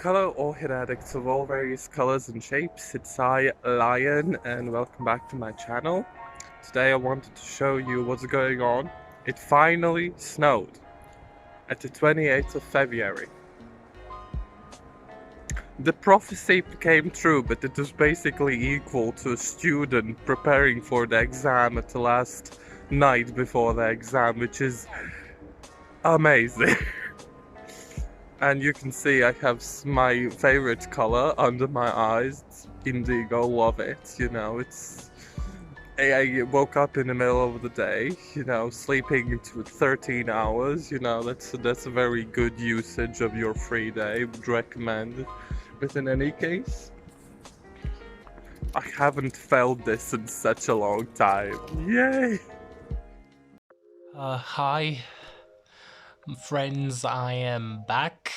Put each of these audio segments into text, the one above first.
Hello, orchid addicts of all various colors and shapes. It's I, Lion, and welcome back to my channel. Today I wanted to show you what's going on. It finally snowed at the 28th of February. The prophecy came true, but it was basically equal to a student preparing for the exam at the last night before the exam, which is amazing. And you can see I have my favorite color under my eyes. It's indigo, love it. You know, I woke up in the middle of the day, you know, sleeping to 13 hours. You know, that's a very good usage of your free day. Would recommend. But in any case, I haven't felt this in such a long time. Yay! Hi, friends, I am back.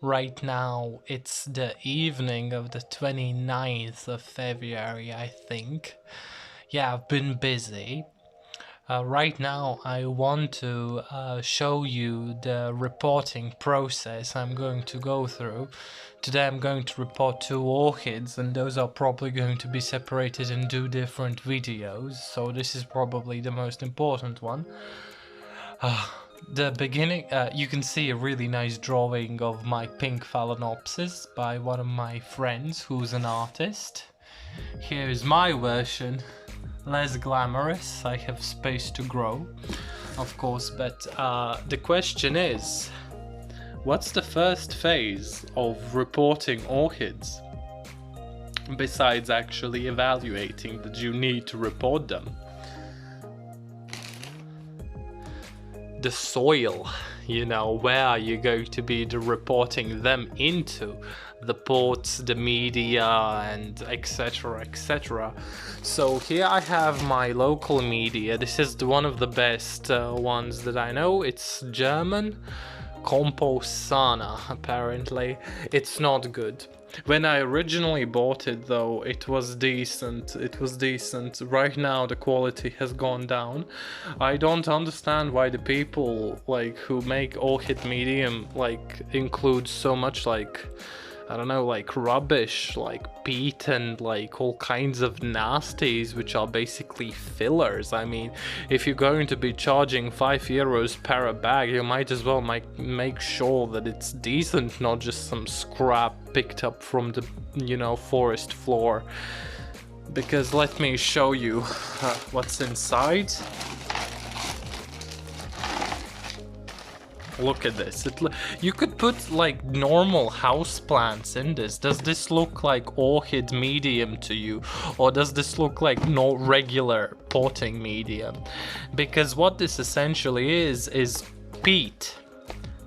Right now it's the evening of the 29th of February, I think. Yeah, I've been busy. Right now I want to show you the reporting process I'm going to go through. Today I'm going to report 2 orchids, and those are probably going to be separated in 2 different videos, so this is probably the most important one. The beginning, you can see a really nice drawing of my pink Phalaenopsis by one of my friends who's an artist. Here's my version, less glamorous. I have space to grow, of course, but the question is, what's the first phase of reporting orchids? Besides actually evaluating that you need to report them. The soil, you know, where are you going to be reporting them into? The pots, the media, and etc, etc. So here I have my local media. This is one of the best ones that I know. It's German, Composana, apparently. It's not good. When I originally bought it though, it was decent. Right now the quality has gone down. I don't understand why the people who make orchid medium include so much I don't know, rubbish, peat and all kinds of nasties, which are basically fillers. I mean, if you're going to be charging €5 per bag, you might as well make sure that it's decent, not just some scrap picked up from the, forest floor. Because let me show you what's inside. Look at this. You could put normal house plants in this. Does this look like orchid medium to you, or does this look like no regular potting medium? Because what this essentially is peat.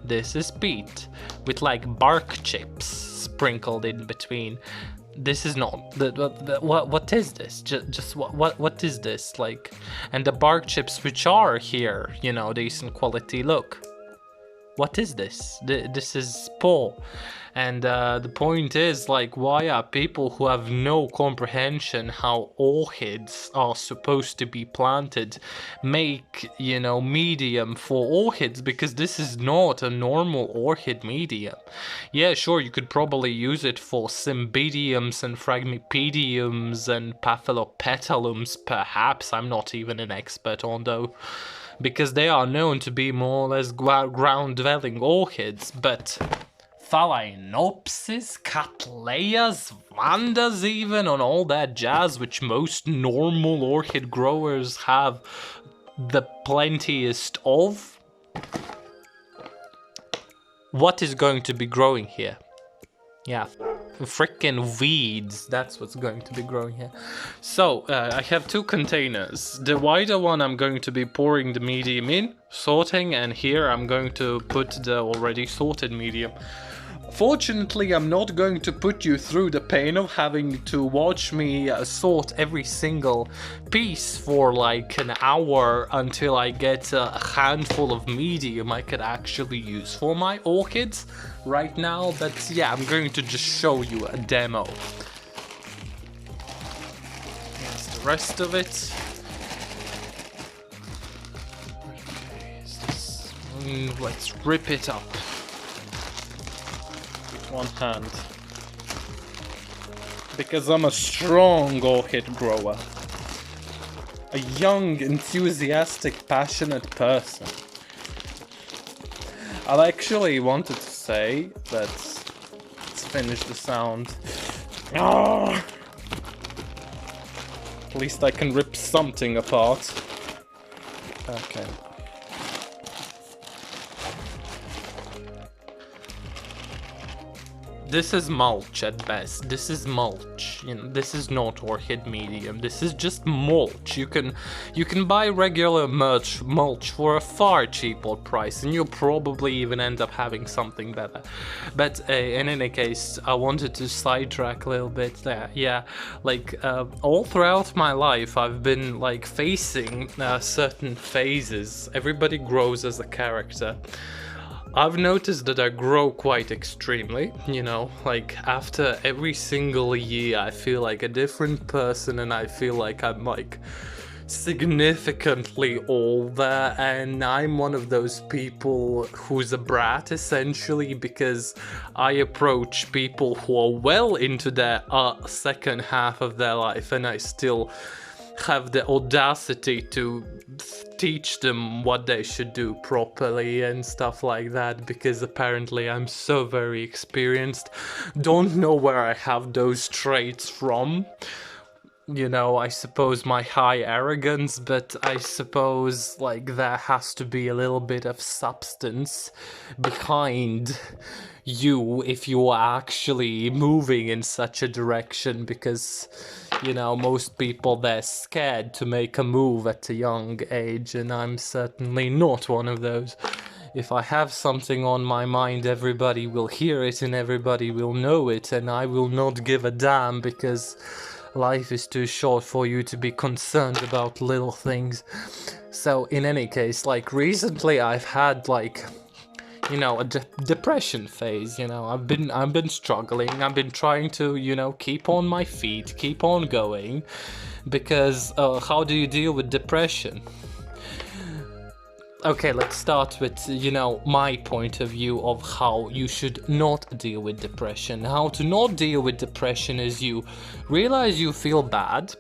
This is peat with bark chips sprinkled in between. This is not what is this? Just what is this And the bark chips which are here, decent quality. Look. What is this? This is poor. And the point is, why are people who have no comprehension how orchids are supposed to be planted make, medium for orchids? Because this is not a normal orchid medium. Yeah, sure, you could probably use it for cymbidiums and phragmipediums and paphilopetalums, perhaps. I'm not even an expert on those, because they are known to be more or less ground-dwelling orchids, but Phalaenopsis, Cattleyas, Vandas even, and all that jazz which most normal orchid growers have the plentiest of. What is going to be growing here? Yeah, frickin' weeds, that's what's going to be growing here. So, I have 2 containers. The wider one I'm going to be pouring the medium in, sorting, and here I'm going to put the already sorted medium. Fortunately, I'm not going to put you through the pain of having to watch me sort every single piece for an hour until I get a handful of medium I could actually use for my orchids right now. But yeah, I'm going to just show you a demo. Here's the rest of it. Okay, let's rip it up. one hand. Because I'm a strong orchid grower. A young, enthusiastic, passionate person. I actually wanted to say that... Let's finish the sound. Ah! At least I can rip something apart. Okay. This is mulch at best. This is mulch. You know, this is not orchid medium. This is just mulch. You can buy regular mulch for a far cheaper price, and you'll probably even end up having something better. But in any case, I wanted to sidetrack a little bit there. Yeah, like all throughout my life, I've been like facing certain phases. Everybody grows as a character. I've noticed that I grow quite extremely, you know, like after every single year I feel like a different person, and I feel like I'm like significantly older, and I'm one of those people who's a brat essentially, because I approach people who are well into their second half of their life, and I still have the audacity to teach them what they should do properly and stuff like that, because apparently I'm so very experienced. Don't know where I have those traits from. You know, I suppose my high arrogance, but I suppose like there has to be a little bit of substance behind you if you are actually moving in such a direction, because you know, most people, they're scared to make a move at a young age, and I'm certainly not one of those. If I have something on my mind, everybody will hear it and everybody will know it, and I will not give a damn, because life is too short for you to be concerned about little things. So in any case, like recently I've had like, you know, a depression phase. You know, I've been struggling. I've been trying to, you know, keep on my feet, keep on going, because how do you deal with depression? Okay, let's start with, you know, my point of view of how you should not deal with depression. How to not deal with depression is you realize you feel bad.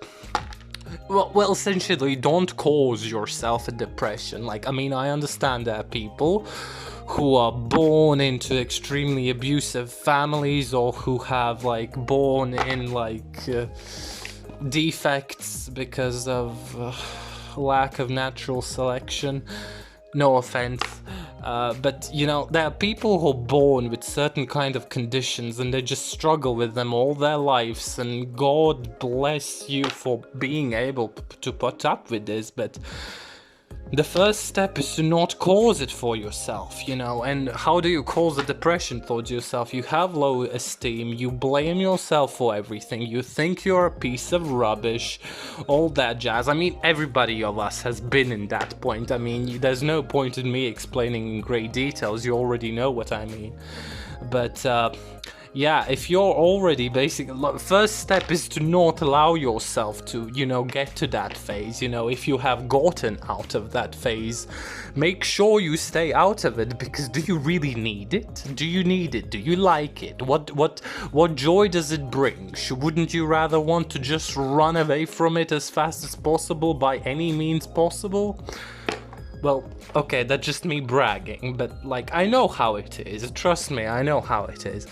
Well, essentially, don't cause yourself a depression. Like, I mean, I understand there are people who are born into extremely abusive families, or who have like born in like defects because of lack of natural selection. No offense, but you know, there are people who are born with certain kind of conditions and they just struggle with them all their lives, and God bless you for being able to put up with this, but the first step is to not cause it for yourself, you know. And how do you cause a depression towards yourself? You have low esteem, you blame yourself for everything, you think you're a piece of rubbish, all that jazz. I mean, everybody of us has been in that point. I mean, there's no point in me explaining in great details, you already know what I mean. But yeah, if you're already basically, first step is to not allow yourself to, you know, get to that phase. You know, if you have gotten out of that phase, make sure you stay out of it, because do you really need it? Do you need it? Do you like it? What joy does it bring? Wouldn't you rather want to just run away from it as fast as possible by any means possible? Well, okay, that's just me bragging, but like, I know how it is. Trust me, I know how it is.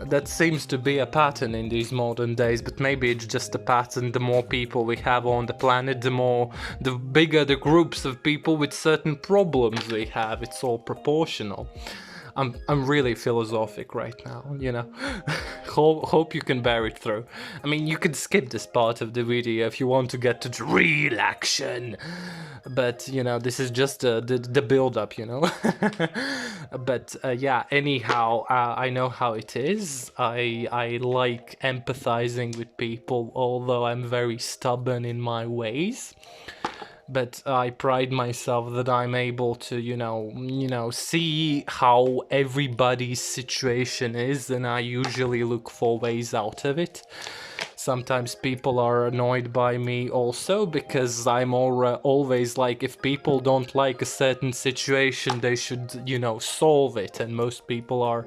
That seems to be a pattern in these modern days, but maybe it's just a pattern. The more people we have on the planet, the bigger the groups of people with certain problems we have. It's all proportional. I'm really philosophic right now, you know. Hope you can bear it through. I mean, you could skip this part of the video if you want to get to the real action. But, you know, this is just the build-up, you know. But, yeah, anyhow, I know how it is. I like empathizing with people, although I'm very stubborn in my ways. But I pride myself that I'm able to, you know, see how everybody's situation is, and I usually look for ways out of it. sometimes people are annoyed by me also, because I'm always like, if people don't like a certain situation, they should, you know, solve it, and most people are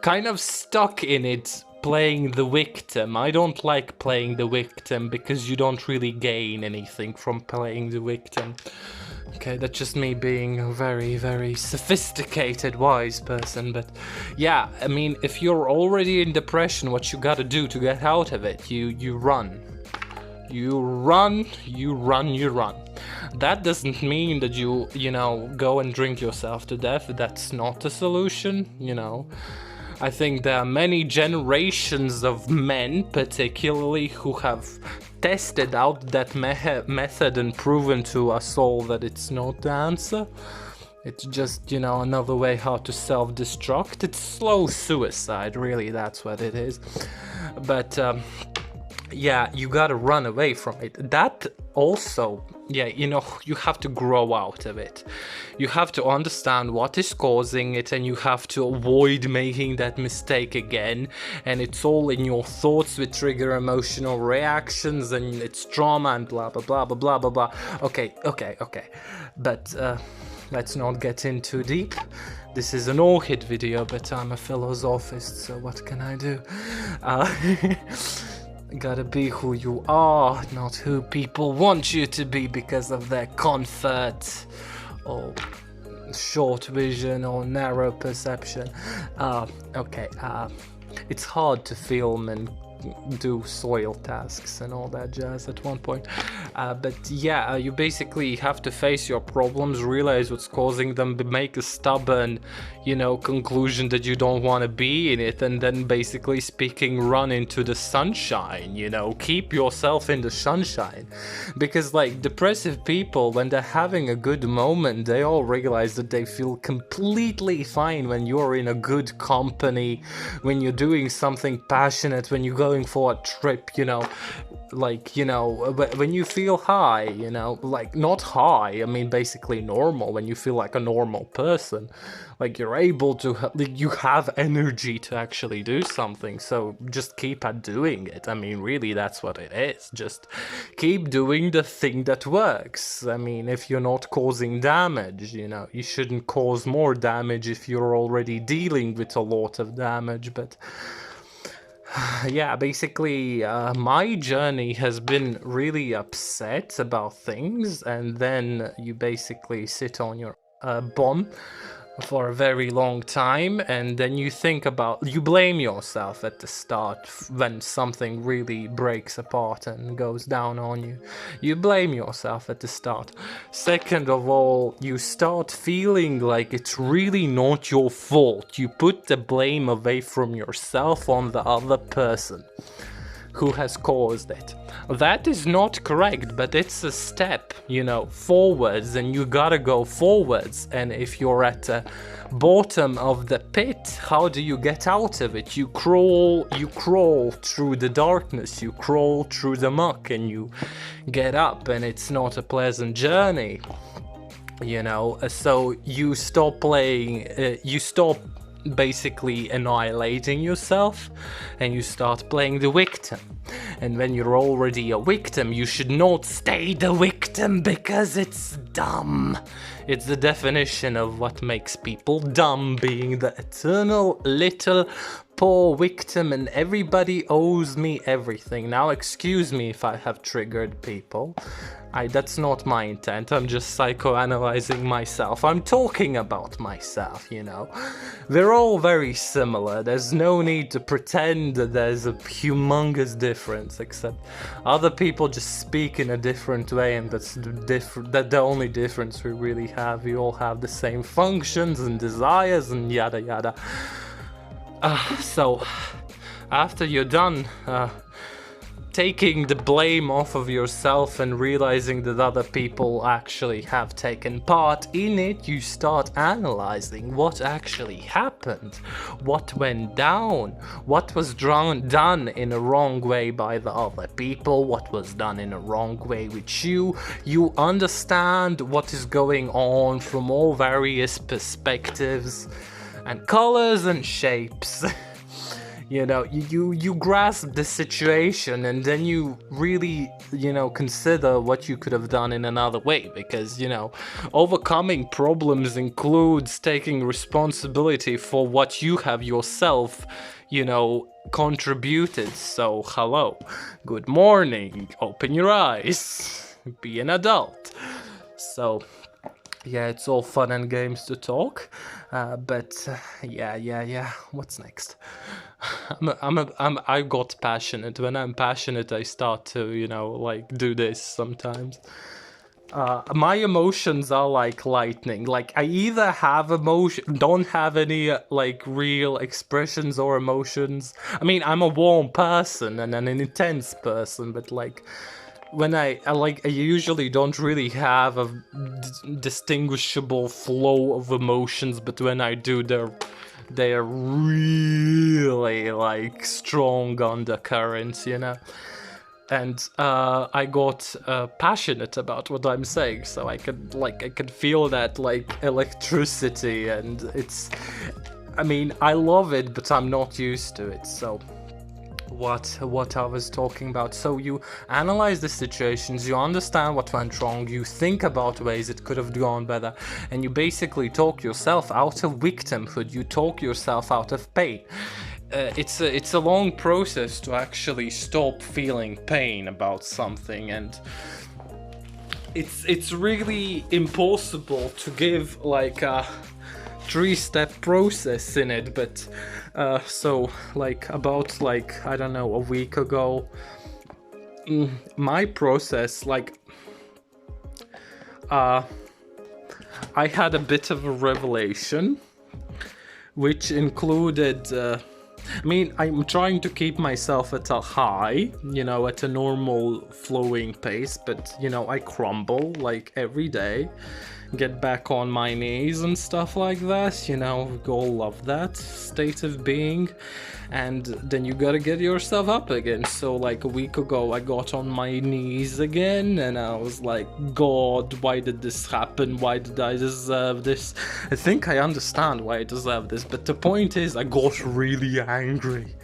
kind of stuck in it, playing the victim. I don't like playing the victim because you don't really gain anything from playing the victim. Okay, that's just me being a very, very sophisticated, wise person, but yeah, I mean, if you're already in depression, what you gotta do to get out of it? You run. You run. That doesn't mean that you know, go and drink yourself to death. That's not a solution, you know. I think there are many generations of men, particularly, who have tested out that method and proven to us all that it's not the answer. It's just, you know, another way how to self-destruct. It's slow suicide, really, that's what it is. But yeah, you gotta run away from it. That also, yeah, you know, you have to grow out of it. You have to understand what is causing it, and you have to avoid making that mistake again. And it's all in your thoughts, which trigger emotional reactions, and it's trauma and blah blah blah blah blah blah blah. Okay. But let's not get in too deep. This is an orchid video, but I'm a philosophist, so what can I do? Gotta be who you are, not who people want you to be because of their comfort or short vision or narrow perception. Okay, it's hard to film and do soil tasks and all that jazz at one point, but yeah, you basically have to face your problems, realize what's causing them, make a stubborn, you know, conclusion that you don't want to be in it, and then basically speaking, run into the sunshine, you know, keep yourself in the sunshine. Because like depressive people, when they're having a good moment, they all realize that they feel completely fine when you're in a good company, when you're doing something passionate, when you're going for a trip, you know, like, you know, when you feel high, you know, like not high, I mean basically normal, when you feel like a normal person, like you're able to, you have energy to actually do something, so just keep at doing it. I mean, really, that's what it is. Just keep doing the thing that works. I mean, if you're not causing damage, you know, you shouldn't cause more damage if you're already dealing with a lot of damage, but yeah, basically, my journey has been really upset about things, and then you basically sit on your bum for a very long time, and then you think about, you blame yourself at the start when something really breaks apart and goes down on you. You blame yourself at the start. Second of all, you start feeling like it's really not your fault. You put the blame away from yourself on the other person who has caused it. That is not correct, but it's a step, you know, forwards, and you gotta go forwards. And if you're at the bottom of the pit, how do you get out of it? You crawl through the darkness, you crawl through the muck, and you get up, and it's not a pleasant journey, you know. So you stop playing, you stop basically annihilating yourself, and you start playing the victim. And when you're already a victim, you should not stay the victim, because it's dumb. It's the definition of what makes people dumb, being the eternal little poor victim, and everybody owes me everything. Now excuse me if I have triggered people. That's not my intent. I'm just psychoanalyzing myself. I'm talking about myself, you know. We're all very similar. There's no need to pretend that there's a humongous difference, except other people just speak in a different way, and that's the only difference we really have. We all have the same functions and desires and yada yada. So, after you're done taking the blame off of yourself and realizing that other people actually have taken part in it, you start analyzing what actually happened, what went down, what was done in a wrong way by the other people, what was done in a wrong way with you. You understand what is going on from all various perspectives and colors and shapes. You know, you grasp the situation, and then you really, consider what you could have done in another way, because, overcoming problems includes taking responsibility for what you have yourself, contributed. So hello, good morning, open your eyes, be an adult. So yeah, it's all fun and games to talk, but yeah. What's next? I got passionate. When I'm passionate, I start to, do this sometimes. My emotions are like lightning. Like, I either have don't have any like real expressions or emotions. I mean, I'm a warm person and an intense person, but like, when I usually don't really have a distinguishable flow of emotions, but when I do, they're really like strong undercurrents, And I got passionate about what I'm saying, so I could feel that like electricity, and I love it, but I'm not used to it. So what I was talking about. So you analyze the situations, you understand what went wrong, you think about ways it could have gone better, and you basically talk yourself out of victimhood, you talk yourself out of pain. It's a long process to actually stop feeling pain about something, and it's really impossible to give like a 3-step process in it, but so like about like, I don't know, a week ago, my process, like I had a bit of a revelation, which included I'm trying to keep myself at a high, at a normal flowing pace, but I crumble like every day, get back on my knees and stuff like that, we all love that state of being, and then you gotta get yourself up again. So like a week ago I got on my knees again, and I was like, God, why did this happen? Why did I deserve this? I think I understand why I deserve this, but the point is, I got really angry.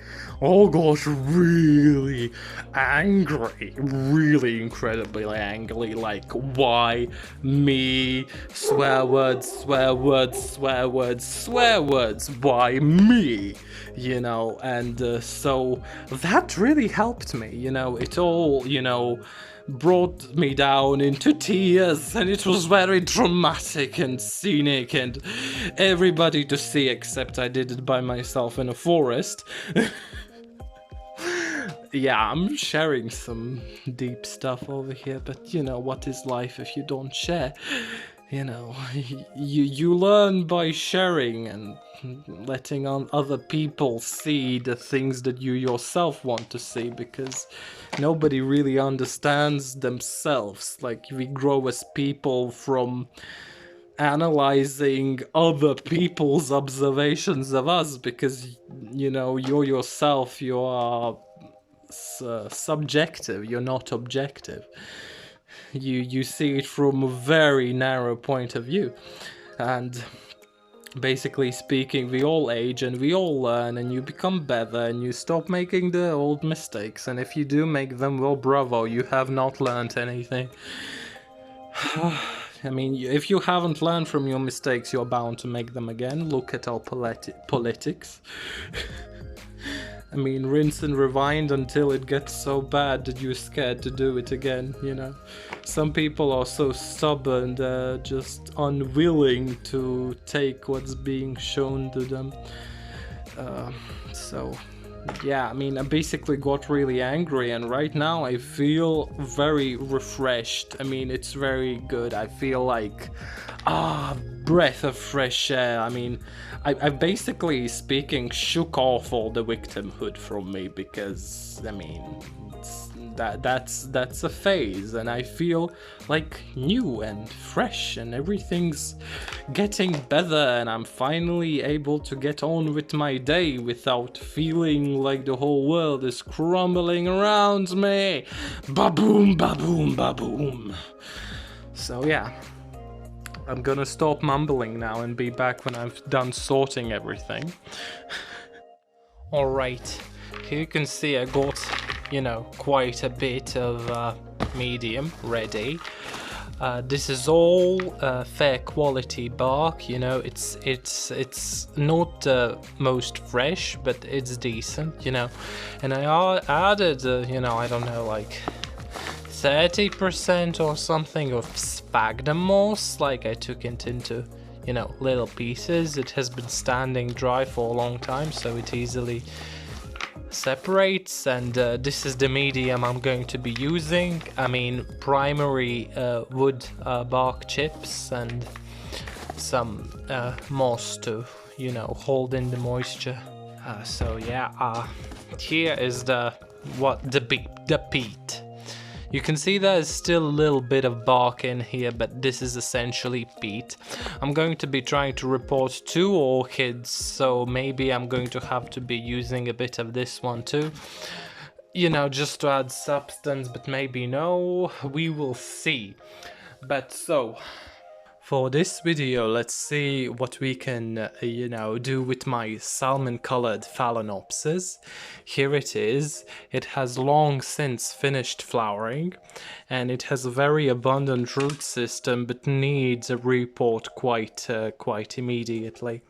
Got really angry, really incredibly angry, like, why me? Swear words, swear words, swear words, swear words, why me? And so that really helped me, it all, brought me down into tears, and it was very dramatic and scenic and everybody to see, except I did it by myself in a forest. Yeah, I'm sharing some deep stuff over here, but what is life if you don't share? You learn by sharing and letting on other people see the things that you yourself want to see, because nobody really understands themselves. Like, we grow as people from analyzing other people's observations of us, because you're yourself, you are subjective, you're not objective. You see it from a very narrow point of view, and basically speaking, we all age and we all learn, and you become better and you stop making the old mistakes, and if you do make them, well, bravo, you have not learned anything. If you haven't learned from your mistakes, you're bound to make them again. Look at our politics. Rinse and rewind until it gets so bad that you're scared to do it again, Some people are so stubborn, they're just unwilling to take what's being shown to them. I basically got really angry, and right now I feel very refreshed. It's very good. I feel like, breath of fresh air. I basically speaking shook off all the victimhood from me, because that's a phase, and I feel like new and fresh, and everything's getting better, and I'm finally able to get on with my day without feeling like the whole world is crumbling around me. Ba-boom, ba-boom, ba-boom. So yeah, I'm gonna stop mumbling now and be back when I've done sorting everything. Alright, here you can see I got, you know, quite a bit of medium ready. This is all fair quality bark, you know, it's not most fresh, but it's decent, you know. And I added, you know, I don't know, like 30% or something of sphagnum moss, like I took it into, you know, little pieces. It has been standing dry for a long time, so it easily separates. And this is the medium I'm going to be using. I mean, primary wood bark chips and some moss to, you know, hold in the moisture. So yeah, here is the peat. You can see there's still a little bit of bark in here, but this is essentially peat. I'm going to be trying to report 2 orchids, so maybe I'm going to have to be using a bit of this one too. You know, just to add substance, but maybe no, we will see. But so, for this video, let's see what we can, you know, do with my salmon-colored Phalaenopsis. Here it is. It has long since finished flowering, and it has a very abundant root system, but needs a repot quite immediately.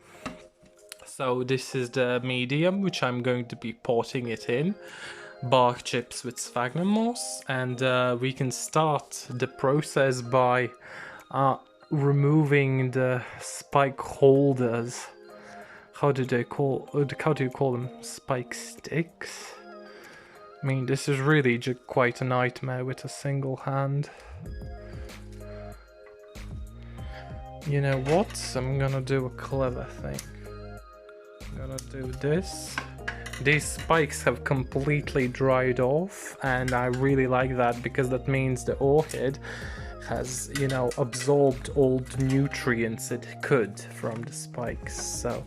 So this is the medium which I'm going to be potting it in. Bark chips with sphagnum moss, and we can start the process by removing the spike holders. How do you call them? Spike sticks? I mean, this is really quite a nightmare with a single hand. You know what? I'm gonna do a clever thing. I'm gonna do this. These spikes have completely dried off, and I really like that because that means the orchid has, you know, absorbed all the nutrients it could from the spikes. So,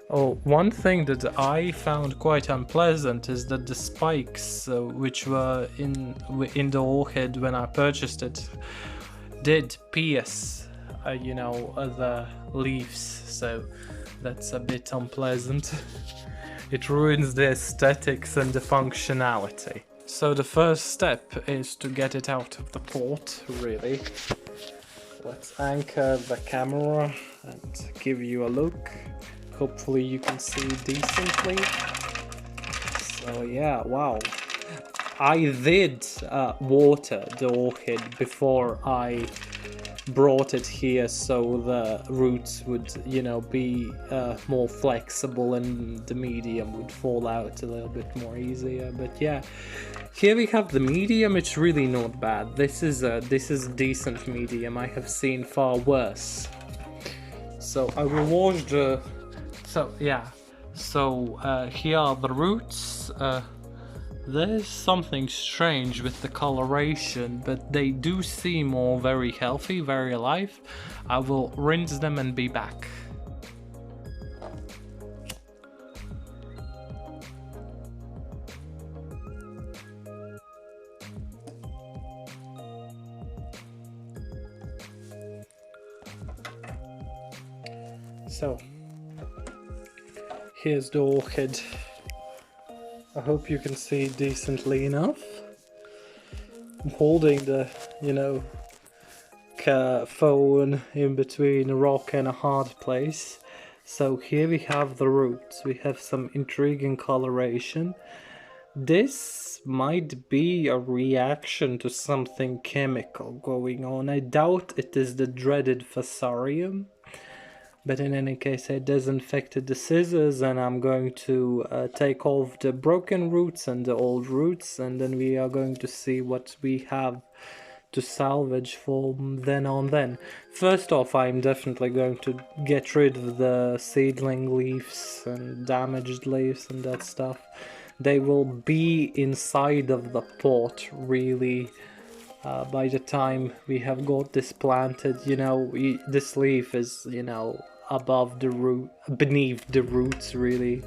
one thing that I found quite unpleasant is that the spikes which were in the orchid when I purchased it did pierce, you know, the leaves. So that's a bit unpleasant. It ruins the aesthetics and the functionality. So the first step is to get it out of the pot, really. Let's anchor the camera and give you a look. Hopefully you can see decently. So yeah, wow. I did water the orchid before I brought it here, so the roots would, you know, be more flexible and the medium would fall out a little bit more easier. But yeah, here we have the medium. It's really not bad. This is a decent medium. I have seen far worse. So I will wash the. So yeah. So here are the roots. There's something strange with the coloration, but they do seem all very healthy, very alive. I will rinse them and be back. So, here's the orchid. I hope you can see decently enough. I'm holding the, you know, phone in between a rock and a hard place. So here we have the roots. We have some intriguing coloration. This might be a reaction to something chemical going on. I doubt it is the dreaded Fusarium. But in any case, I disinfected the scissors, and I'm going to take off the broken roots and the old roots, and then we are going to see what we have to salvage from then on then. First off, I'm definitely going to get rid of the seedling leaves and damaged leaves and that stuff. They will be inside of the pot, really. By the time we have got this planted, you know, this leaf is, you know, above the root, beneath the roots, really.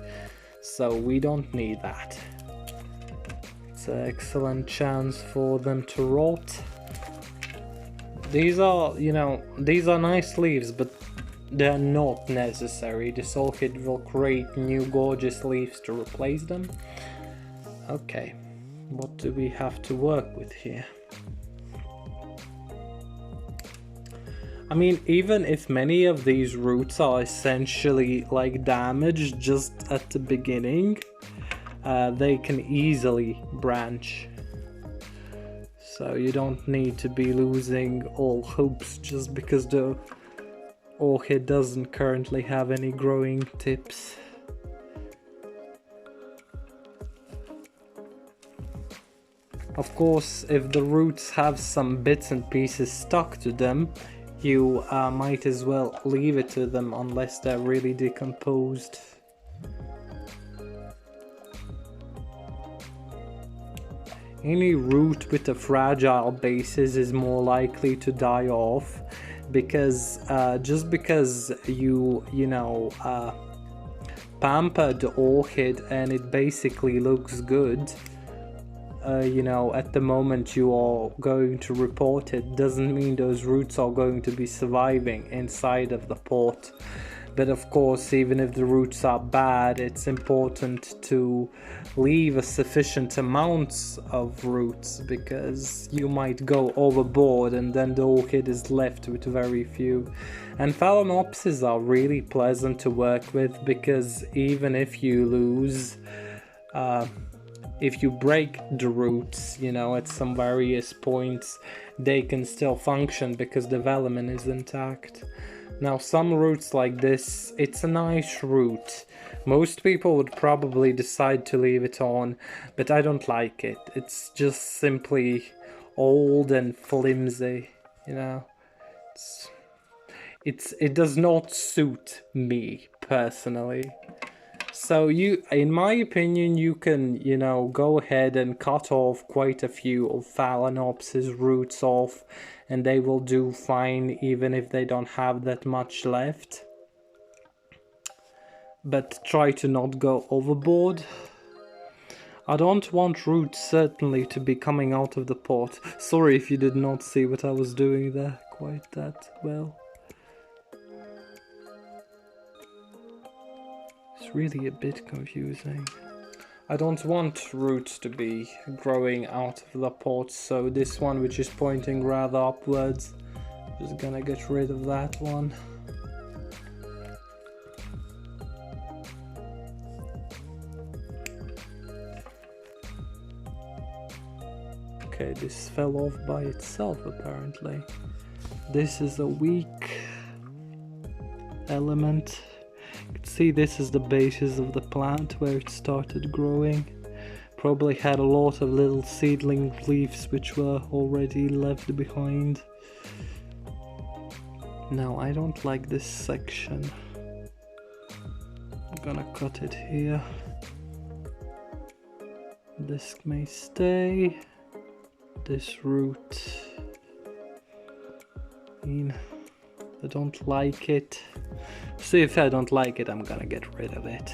So we don't need that. It's an excellent chance for them to rot. These are, you know, these are nice leaves, but they're not necessary. This orchid will create new gorgeous leaves to replace them. Okay, what do we have to work with here? I mean, even if many of these roots are essentially like damaged just at the beginning, they can easily branch. So you don't need to be losing all hopes just because the orchid doesn't currently have any growing tips. Of course, if the roots have some bits and pieces stuck to them, you might as well leave it to them unless they're really decomposed. Any root with a fragile basis is more likely to die off, because just because you pamper the orchid and it basically looks good, at the moment you are going to report it, doesn't mean those roots are going to be surviving inside of the pot. But of course, even if the roots are bad, it's important to leave a sufficient amount of roots, because you might go overboard and then the orchid is left with very few. And Phalaenopsis are really pleasant to work with, because even if you lose, if you break the roots, at some various points, they can still function because the velamen is intact. Now, some roots like this, it's a nice root. Most people would probably decide to leave it on, but I don't like it. It's just simply old and flimsy, It does not suit me personally. So in my opinion, you can, go ahead and cut off quite a few of Phalaenopsis roots off, and they will do fine even if they don't have that much left. But try to not go overboard. I don't want roots certainly to be coming out of the pot. Sorry if you did not see what I was doing there quite that well. It's really a bit confusing. I don't want roots to be growing out of the pot, so this one, which is pointing rather upwards, just gonna get rid of that one. Okay, this fell off by itself apparently. This is a weak element. You can see this is the basis of the plant where it started growing. Probably had a lot of little seedling leaves which were already left behind. Now, I don't like this section. I'm gonna cut it here. This may stay. This root, I don't like it. So if I don't like it, I'm gonna get rid of it.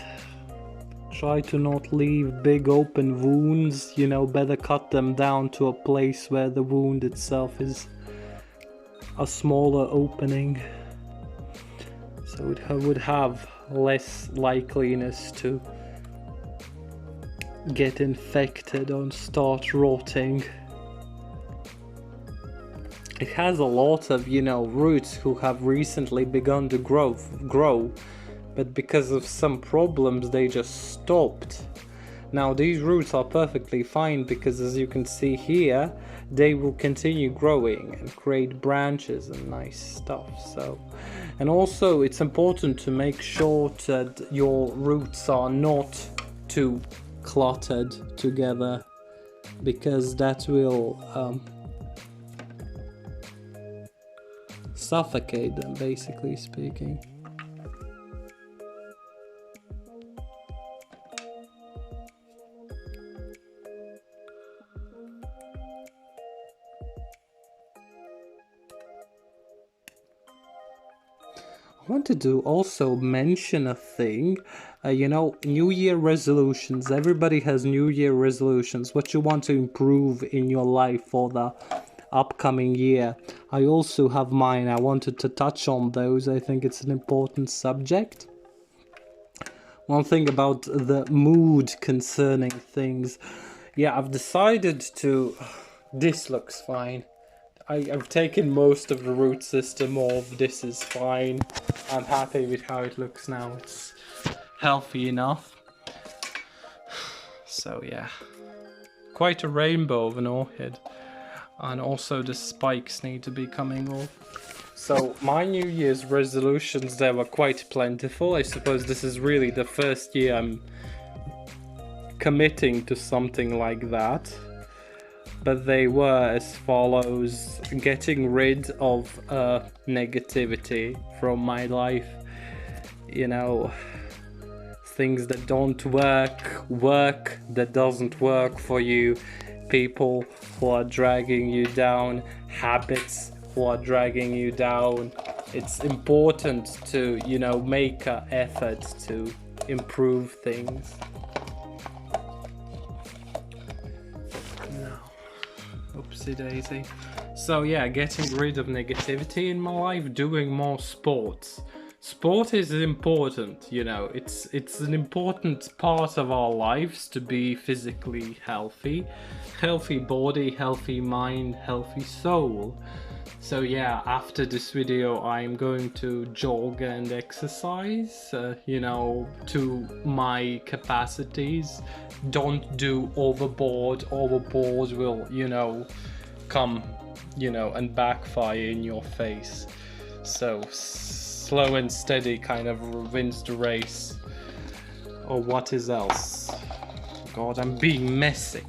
Try to not leave big open wounds, better cut them down to a place where the wound itself is a smaller opening, so it would have less likeliness to get infected and start rotting. It has a lot of, roots who have recently begun to grow, but because of some problems they just stopped. Now these roots are perfectly fine because, as you can see here, they will continue growing and create branches and nice stuff. So, and also it's important to make sure that your roots are not too cluttered together, because that will suffocate them, basically speaking. I wanted to also mention a thing. New Year resolutions. Everybody has New Year resolutions. What you want to improve in your life for the upcoming year. I also have mine. I wanted to touch on those. I think it's an important subject. One thing about the mood concerning things. Yeah, I've decided to... This looks fine. I've taken most of the root system off. This is fine. I'm happy with how it looks now. It's healthy enough. So yeah. Quite a rainbow of an orchid. And also the spikes need to be coming off. So my New Year's resolutions, they were quite plentiful. I suppose this is really the first year I'm committing to something like that. But they were as follows: getting rid of negativity from my life. You know, things that don't work that doesn't work for you, people who are dragging you down, habits who are dragging you down. It's important to, you know, make an effort to improve things. Oopsie daisy. So yeah, getting rid of negativity in my life, doing more sports. Sport is important, you know, it's an important part of our lives to be physically healthy. Healthy body, healthy mind, healthy soul. So yeah, after this video I'm going to jog and exercise, you know, to my capacities. Don't do overboard. Overboard will, you know, come, you know, and backfire in your face. So slow and steady kind of wins the race. Or what is else? God, I'm being messy.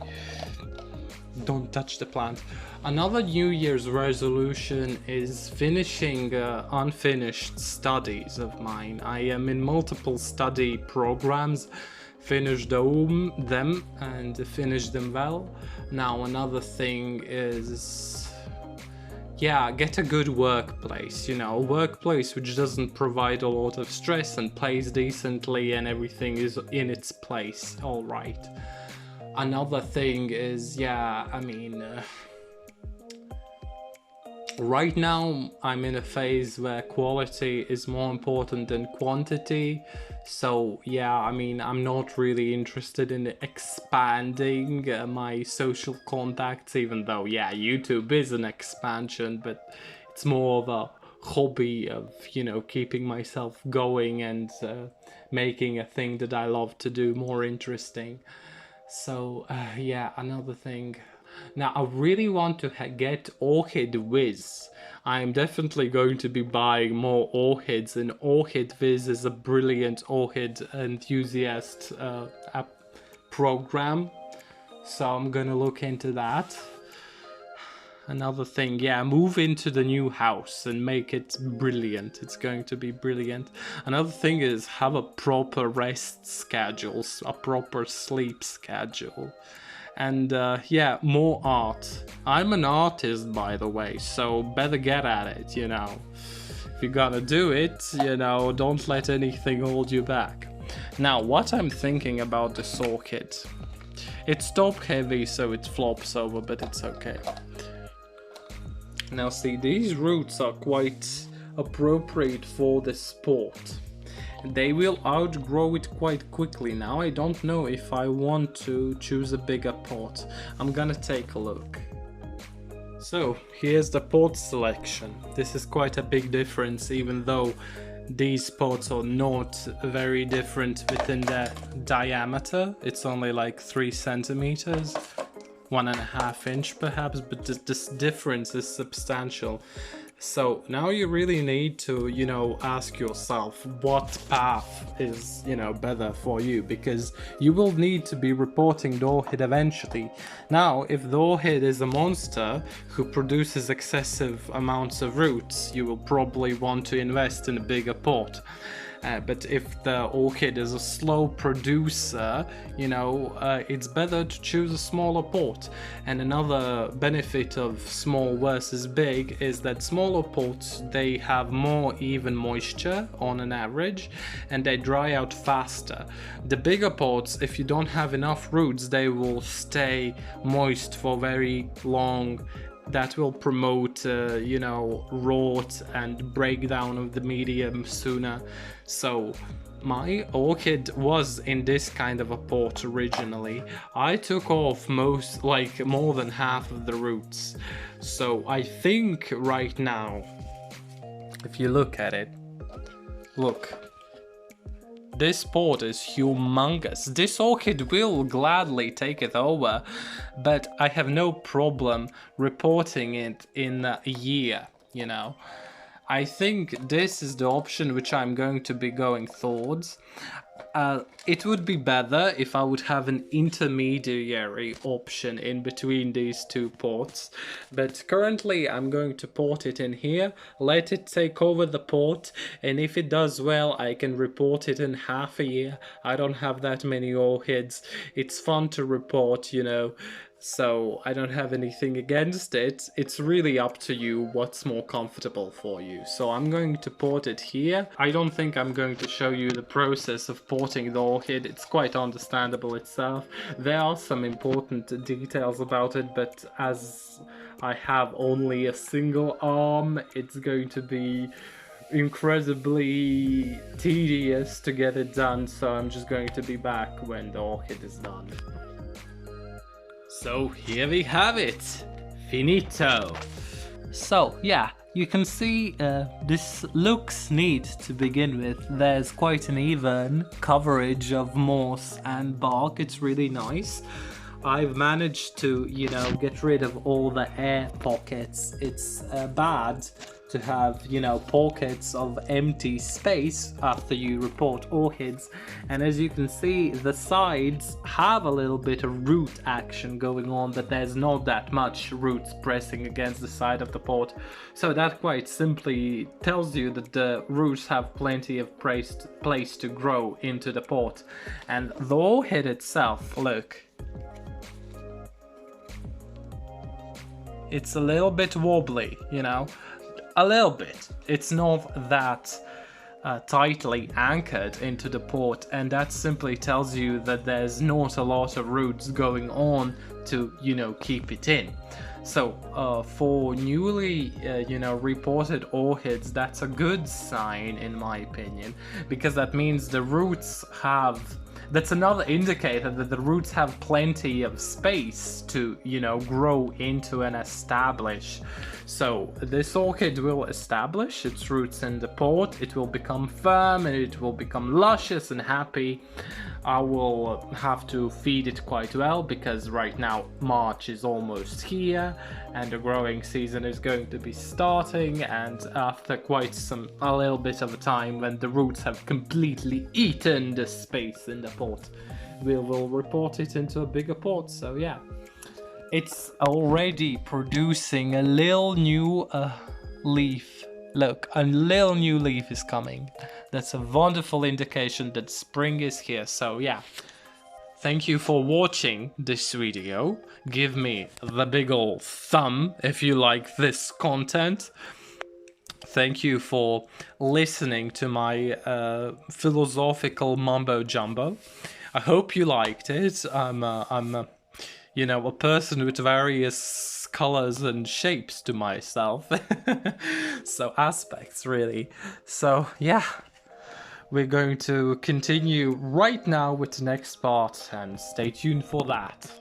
Don't touch the plant. Another New Year's resolution is finishing unfinished studies of mine. I am in multiple study programs. Finish them and finish them well. Now another thing is, yeah, get a good workplace, you know, a workplace which doesn't provide a lot of stress and pays decently and everything is in its place, all right. Another thing is, yeah, I mean, right now I'm in a phase where quality is more important than quantity. So yeah, I mean, I'm not really interested in expanding my social contacts, even though, yeah, YouTube is an expansion, but it's more of a hobby of, you know, keeping myself going and making a thing that I love to do more interesting. So yeah, another thing. Now I really want to get Orchid Viz. I'm definitely going to be buying more orchids, and Orchid Viz is a brilliant orchid enthusiast app program. So I'm gonna look into that. Another thing, yeah, move into the new house and make it brilliant. It's going to be brilliant. Another thing is have a proper rest schedule, a proper sleep schedule. And yeah, more art. I'm an artist, by the way, so better get at it, you know. If you're gonna do it, you know, don't let anything hold you back. Now, what I'm thinking about this orchid. It's top heavy, so it flops over, but it's okay. Now see, these roots are quite appropriate for this sport. They will outgrow it quite quickly. Now I don't know if I want to choose a bigger pot. I'm gonna take a look. So here's the pot selection. This is quite a big difference, even though these pots are not very different within their diameter. It's only like 3 centimeters. 1.5 inch perhaps, but this difference is substantial. So now you really need to, you know, ask yourself what path is, you know, better for you, because you will need to be repotting the orchid eventually. Now, if the orchid is a monster who produces excessive amounts of roots, you will probably want to invest in a bigger pot. But if the orchid is a slow producer, you know, it's better to choose a smaller pot. And another benefit of small versus big is that smaller pots, they have more even moisture on an average, and they dry out faster. The bigger pots, if you don't have enough roots, they will stay moist for very long that will promote, you know, rot and breakdown of the medium sooner. So my orchid was in this kind of a pot originally. I took off more than half of the roots. So I think right now, if you look at it, look. This pot is humongous. This orchid will gladly take it over, but I have no problem reporting it in a year, you know. I think this is the option which I'm going to be going towards. It would be better if I would have an intermediary option in between these two pots, but currently I'm going to port it in here, let it take over the pot, and if it does well I can report it in half a year. I don't have that many orchids, it's fun to report, you know, so I don't have anything against it. It's really up to you what's more comfortable for you. So I'm going to port it here. I don't think I'm going to show you the process of porting the orchid. It's quite understandable itself. There are some important details about it, but as I have only a single arm, it's going to be incredibly tedious to get it done. So I'm just going to be back when the orchid is done. So here we have it, finito. So yeah, you can see this looks neat to begin with. There's quite an even coverage of moss and bark, it's really nice. I've managed to, you know, get rid of all the air pockets. It's bad to have, you know, pockets of empty space after you report orchids, and as you can see the sides have a little bit of root action going on, but there's not that much roots pressing against the side of the pot, so that quite simply tells you that the roots have plenty of place to grow into the pot. And the orchid itself, look, it's a little bit wobbly, you know, a little bit. It's not that tightly anchored into the pot, and that simply tells you that there's not a lot of roots going on to, you know, keep it in. So for newly, you know, reported orchids, that's a good sign in my opinion, because that means the roots have, that's another indicator that the roots have plenty of space to, you know, grow into and establish. So this orchid will establish its roots in the pot, it will become firm and it will become luscious and happy. I will have to feed it quite well because right now March is almost here and the growing season is going to be starting, and after a little bit of a time when the roots have completely eaten the space in the pot, we will report it into a bigger pot. So yeah, it's already producing a little new leaf. Look, a little new leaf is coming. That's a wonderful indication that spring is here. So yeah, thank you for watching this video. Give me the big ol' thumb if you like this content. Thank you for listening to my philosophical mumbo jumbo. I hope you liked it. I'm you know, a person with various colors and shapes to myself. So aspects really. So yeah, we're going to continue right now with the next part, and stay tuned for that.